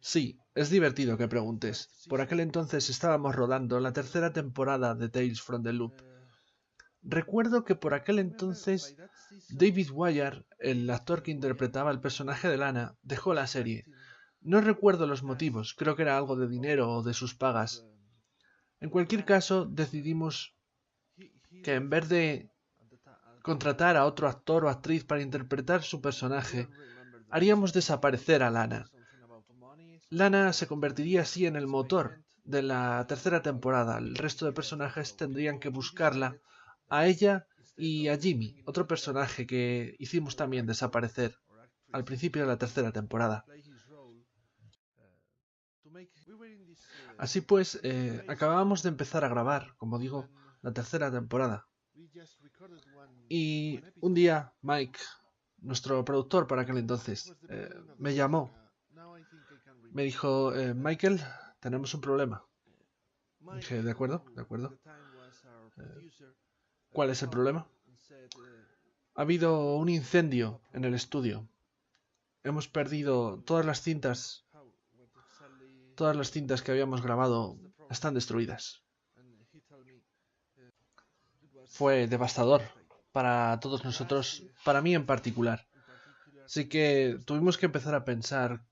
Sí, es divertido que preguntes. Por aquel entonces estábamos rodando la tercera temporada de Tales from the Loop. Recuerdo que por aquel entonces David Wire, el actor que interpretaba el personaje de Lana, dejó la serie. No recuerdo los motivos, creo que era algo de dinero o de sus pagas. En cualquier caso, decidimos que en vez de contratar a otro actor o actriz para interpretar su personaje, haríamos desaparecer a Lana. Lana se convertiría así en el motor de la tercera temporada. El resto de personajes tendrían que buscarla a ella y a Jimmy, otro personaje que hicimos también desaparecer al principio de la tercera temporada. Así pues, acabábamos de empezar a grabar, como digo, la tercera temporada. Y un día Mike, nuestro productor para aquel entonces, me llamó. Me dijo, Michael, tenemos un problema. Dije, de acuerdo, de acuerdo. ¿Cuál es el problema? Ha habido un incendio en el estudio. Hemos perdido todas las cintas que habíamos grabado están destruidas. Fue devastador para todos nosotros, para mí en particular. Así que tuvimos que empezar a pensar,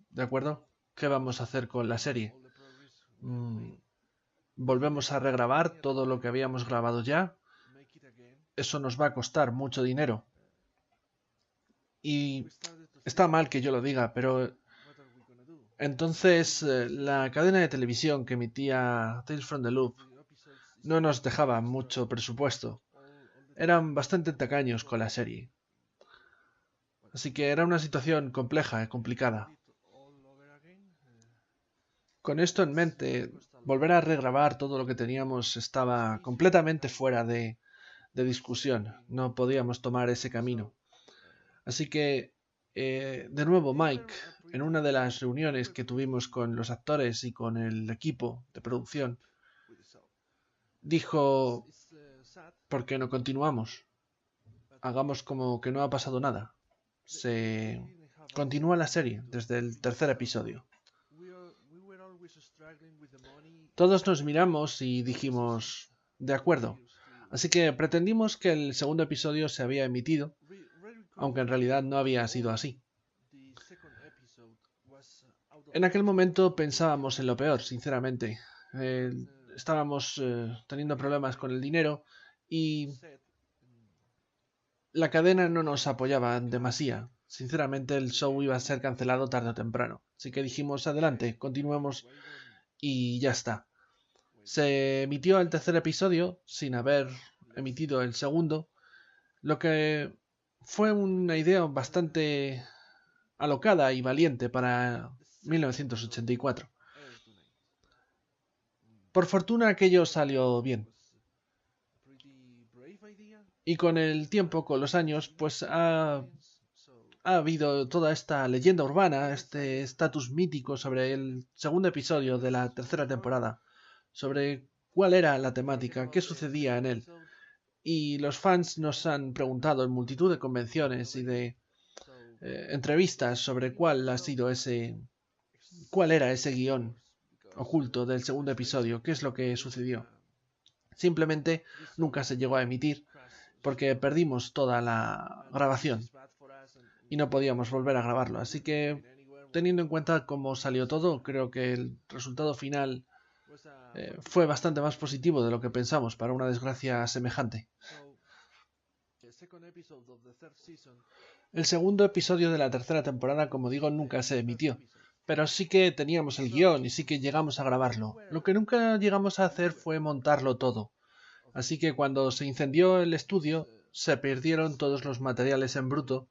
¿de acuerdo? ¿Qué vamos a hacer con la serie? ¿Volvemos a regrabar todo lo que habíamos grabado ya? Eso nos va a costar mucho dinero. Y está mal que yo lo diga, pero entonces la cadena de televisión que emitía Tales from the Loop no nos dejaba mucho presupuesto. Eran bastante tacaños con la serie. Así que era una situación compleja y complicada. Con esto en mente, volver a regrabar todo lo que teníamos estaba completamente fuera de discusión. No podíamos tomar ese camino. Así que, de nuevo, Mike, en una de las reuniones que tuvimos con los actores y con el equipo de producción, dijo, ¿por qué no continuamos? Hagamos como que no ha pasado nada. Se continúa la serie desde el tercer episodio. Todos nos miramos y dijimos, de acuerdo. Así que pretendimos que el segundo episodio se había emitido, aunque en realidad no había sido así. En aquel momento pensábamos en lo peor, sinceramente. Estábamos teniendo problemas con el dinero y la cadena no nos apoyaba demasiado. Sinceramente, el show iba a ser cancelado tarde o temprano. Así que dijimos, adelante, continuemos y ya está. Se emitió el tercer episodio sin haber emitido el segundo, lo que fue una idea bastante alocada y valiente para 1984. Por fortuna aquello salió bien. Y con el tiempo, con los años, pues ha habido toda esta leyenda urbana, este estatus mítico sobre el segundo episodio de la tercera temporada, sobre cuál era la temática, qué sucedía en él. Y los fans nos han preguntado en multitud de convenciones y de entrevistas sobre cuál era ese guión oculto del segundo episodio, qué es lo que sucedió. Simplemente nunca se llegó a emitir porque perdimos toda la grabación y no podíamos volver a grabarlo. Así que, teniendo en cuenta cómo salió todo, creo que el resultado final fue bastante más positivo de lo que pensamos para una desgracia semejante. El segundo episodio de la tercera temporada, como digo, nunca se emitió, pero sí que teníamos el guión y sí que llegamos a grabarlo. Lo que nunca llegamos a hacer fue montarlo todo. Así que cuando se incendió el estudio, se perdieron todos los materiales en bruto,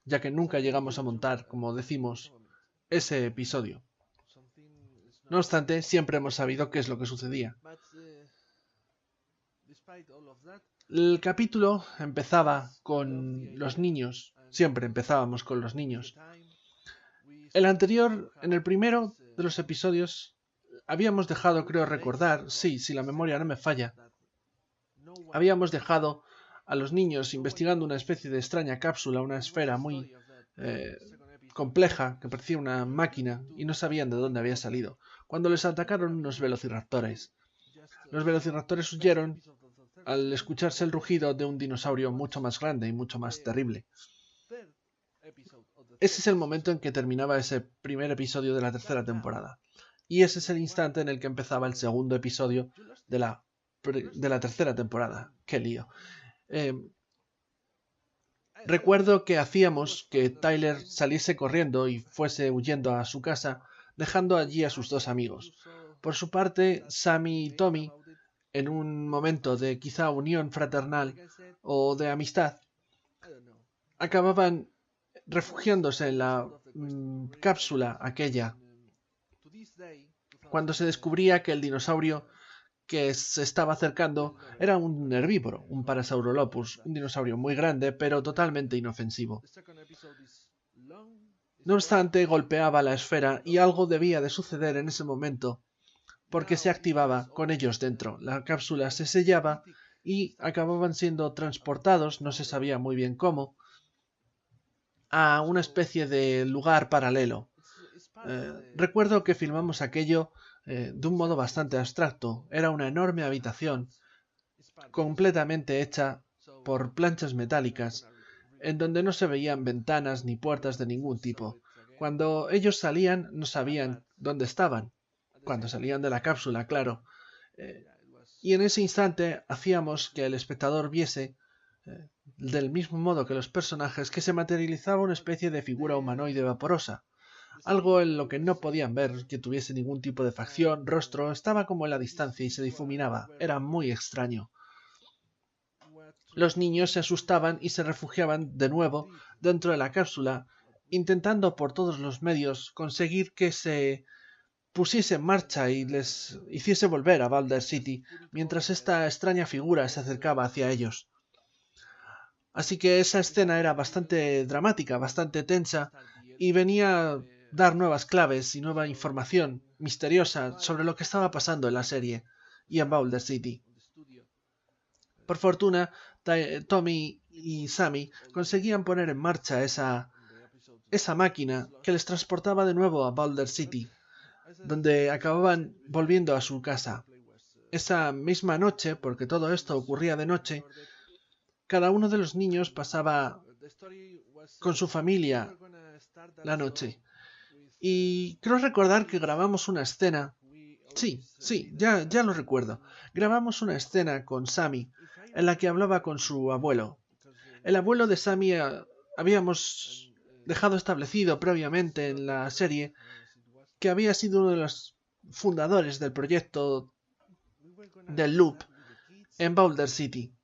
ya que nunca llegamos a montar, como decimos, ese episodio. No obstante, siempre hemos sabido qué es lo que sucedía. El capítulo empezaba con los niños, siempre empezábamos con los niños. El anterior, en el primero de los episodios, habíamos dejado, creo recordar, sí, si la memoria no me falla, habíamos dejado a los niños investigando una especie de extraña cápsula, una esfera muy compleja que parecía una máquina y no sabían de dónde había salido, cuando les atacaron unos velociraptores. Los velociraptores huyeron al escucharse el rugido de un dinosaurio mucho más grande y mucho más terrible. Ese es el momento en que terminaba ese primer episodio de la tercera temporada. Y ese es el instante en el que empezaba el segundo episodio de la tercera temporada. ¡Qué lío! Recuerdo que hacíamos que Tyler saliese corriendo y fuese huyendo a su casa, dejando allí a sus dos amigos. Por su parte, Sammy y Tommy, en un momento de quizá unión fraternal o de amistad, acababan refugiándose en la cápsula aquella, cuando se descubría que el dinosaurio que se estaba acercando era un herbívoro, un Parasaurolophus, un dinosaurio muy grande pero totalmente inofensivo. No obstante, golpeaba la esfera y algo debía de suceder en ese momento, porque se activaba con ellos dentro. La cápsula se sellaba y acababan siendo transportados, no se sabía muy bien cómo, a una especie de lugar paralelo. Recuerdo que filmamos aquello de un modo bastante abstracto. Era una enorme habitación completamente hecha por planchas metálicas, en donde no se veían ventanas ni puertas de ningún tipo. Cuando ellos salían no sabían dónde estaban. Cuando salían de la cápsula, claro. Y en ese instante hacíamos que el espectador viese, del mismo modo que los personajes, que se materializaba una especie de figura humanoide vaporosa. Algo en lo que no podían ver que tuviese ningún tipo de facción, rostro, estaba como en la distancia y se difuminaba. Era muy extraño. Los niños se asustaban y se refugiaban de nuevo dentro de la cápsula, intentando por todos los medios conseguir que se pusiese en marcha y les hiciese volver a Boulder City, mientras esta extraña figura se acercaba hacia ellos. Así que esa escena era bastante dramática, bastante tensa, y venía a dar nuevas claves y nueva información misteriosa sobre lo que estaba pasando en la serie y en Boulder City. Por fortuna, Tommy y Sammy conseguían poner en marcha esa máquina que les transportaba de nuevo a Boulder City, donde acababan volviendo a su casa. Esa misma noche, porque todo esto ocurría de noche, cada uno de los niños pasaba con su familia la noche. Y creo recordar que grabamos una escena. Sí, ya lo recuerdo. Grabamos una escena con Sammy en la que hablaba con su abuelo. El abuelo de Sammy habíamos dejado establecido previamente en la serie que había sido uno de los fundadores del proyecto del Loop en Boulder City,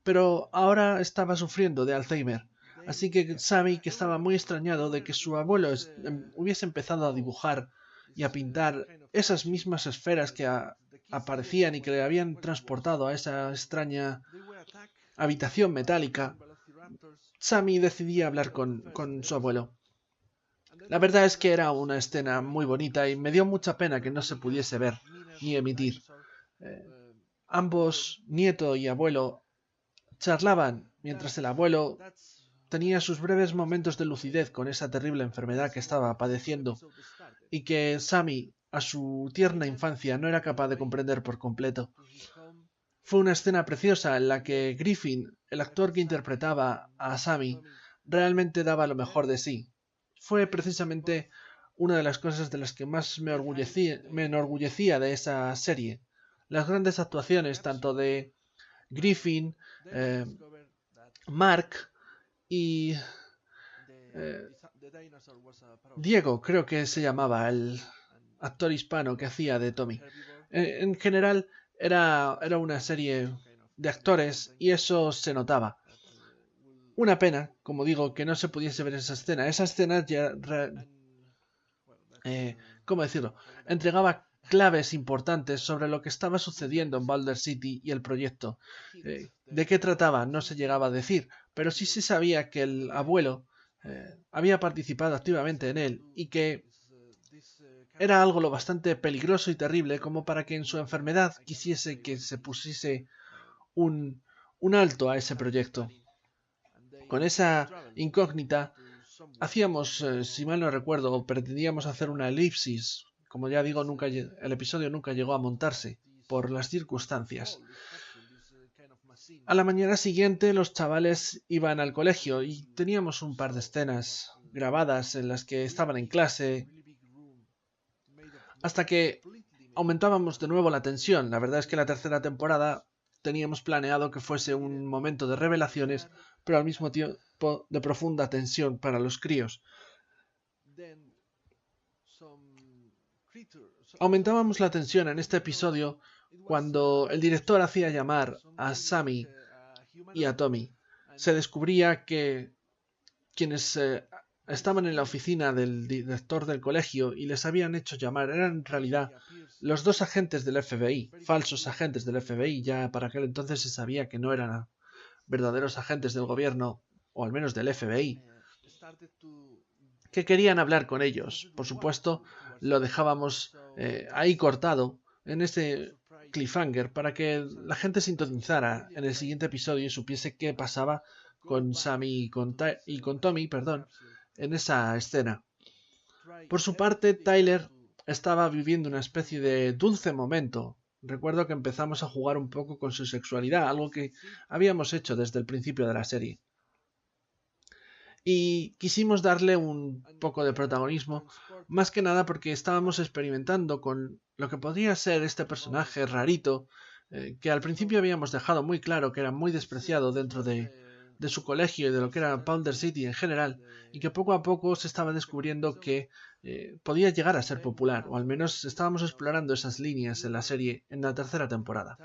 pero ahora estaba sufriendo de Alzheimer. Así que Sammy, que estaba muy extrañado de que su abuelo hubiese empezado a dibujar y a pintar esas mismas esferas que aparecían y que le habían transportado a esa extraña habitación metálica, Sammy decidía hablar con su abuelo. La verdad es que era una escena muy bonita y me dio mucha pena que no se pudiese ver ni emitir. Ambos, nieto y abuelo, charlaban mientras el abuelo tenía sus breves momentos de lucidez con esa terrible enfermedad que estaba padeciendo y que Sammy, a su tierna infancia, no era capaz de comprender por completo. Fue una escena preciosa en la que Griffin, el actor que interpretaba a Sammy, realmente daba lo mejor de sí. Fue precisamente una de las cosas de las que más me enorgullecía de esa serie. Las grandes actuaciones tanto de Griffin, Mark y Diego, creo que se llamaba el actor hispano que hacía de Tommy. En general era una serie de actores y eso se notaba. Una pena, como digo, que no se pudiese ver esa escena. Esa escena ya, ¿cómo decirlo? Entregaba claves importantes sobre lo que estaba sucediendo en Boulder City y el proyecto. ¿De qué trataba? No se llegaba a decir, pero sí se sabía que el abuelo había participado activamente en él y que era algo lo bastante peligroso y terrible como para que en su enfermedad quisiese que se pusiese un un alto a ese proyecto. Con esa incógnita hacíamos, si mal no recuerdo, o pretendíamos hacer una elipsis. Como ya digo, el episodio nunca llegó a montarse por las circunstancias. A la mañana siguiente los chavales iban al colegio y teníamos un par de escenas grabadas en las que estaban en clase hasta que aumentábamos de nuevo la tensión. La verdad es que la tercera temporada teníamos planeado que fuese un momento de revelaciones, pero al mismo tiempo de profunda tensión para los críos. Aumentábamos la tensión en este episodio cuando el director hacía llamar a Sammy y a Tommy. Se descubría que quienes estaban en la oficina del director del colegio y les habían hecho llamar eran en realidad los dos agentes del FBI, falsos agentes del FBI. Ya para aquel entonces se sabía que no eran verdaderos agentes del gobierno, o al menos del FBI, que querían hablar con ellos. Por supuesto, lo dejábamos ahí cortado en ese cliffhanger para que la gente sintonizara en el siguiente episodio y supiese qué pasaba con Sammy y con Tommy, en esa escena. Por su parte, Tyler estaba viviendo una especie de dulce momento. Recuerdo que empezamos a jugar un poco con su sexualidad, algo que habíamos hecho desde el principio de la serie. Y quisimos darle un poco de protagonismo, más que nada porque estábamos experimentando con lo que podría ser este personaje rarito, que al principio habíamos dejado muy claro que era muy despreciado dentro de su colegio y de lo que era Boulder City en general, y que poco a poco se estaba descubriendo que podía llegar a ser popular, o al menos estábamos explorando esas líneas en la serie en la tercera temporada.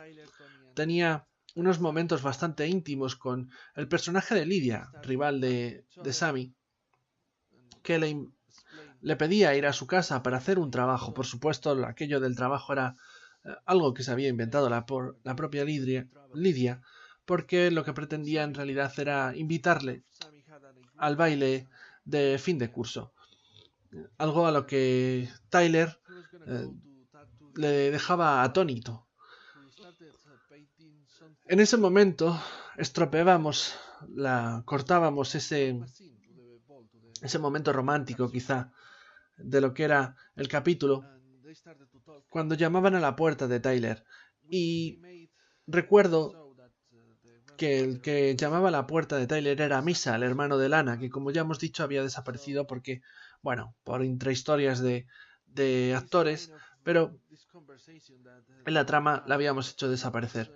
Tenía unos momentos bastante íntimos con el personaje de Lydia, rival de Sammy, que le pedía ir a su casa para hacer un trabajo. Por supuesto, aquello del trabajo era algo que se había inventado la propia Lydia, porque lo que pretendía en realidad era invitarle al baile de fin de curso. Algo a lo que Tyler le dejaba atónito. En ese momento cortábamos ese momento romántico quizá de lo que era el capítulo cuando llamaban a la puerta de Tyler, y recuerdo que el que llamaba a la puerta de Tyler era Misa, el hermano de Lana, que como ya hemos dicho había desaparecido porque, bueno, por intrahistorias de actores, pero en la trama la habíamos hecho desaparecer.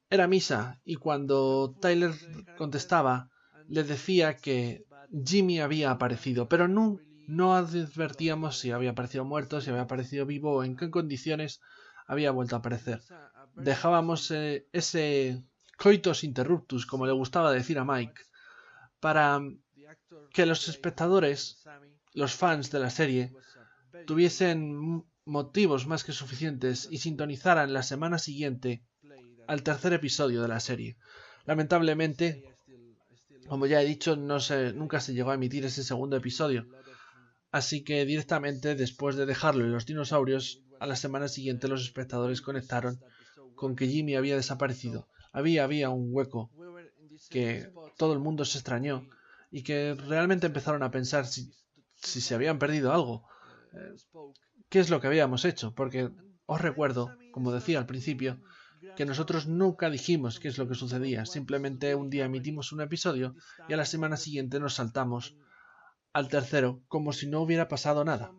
Era Misa, y cuando Tyler contestaba, le decía que Jimmy había aparecido, pero no advertíamos si había aparecido muerto, si había aparecido vivo o en qué condiciones había vuelto a aparecer. Dejábamos ese coitus interruptus, como le gustaba decir a Mike, para que los espectadores, los fans de la serie, tuviesen motivos más que suficientes y sintonizaran la semana siguiente al tercer episodio de la serie. Lamentablemente, como ya he dicho, nunca se llegó a emitir ese segundo episodio, así que directamente después de dejarlo en los dinosaurios, a la semana siguiente los espectadores conectaron con que Jimmy había desaparecido. Había un hueco que todo el mundo se extrañó y que realmente empezaron a pensar si se habían perdido algo. ¿Qué es lo que habíamos hecho? Porque os recuerdo, como decía al principio, que nosotros nunca dijimos qué es lo que sucedía. Simplemente un día emitimos un episodio y a la semana siguiente nos saltamos al tercero como si no hubiera pasado nada.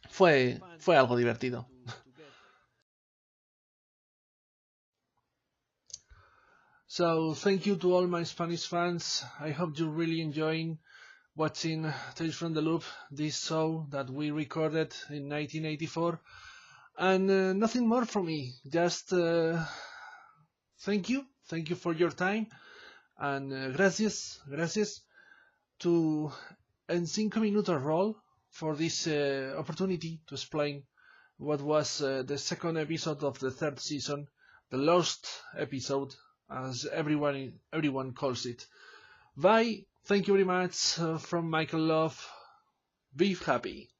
Fue algo divertido. So, thank you to all my Spanish fans. I hope you're really enjoying watching Tales from the Loop, this show that we recorded in 1984. And nothing more from me, just thank you for your time, and gracias to En 5 Minutos Roll for this opportunity to explain what was the second episode of the third season, the lost episode, as everyone calls it. Bye, thank you very much from Michael Love, be happy.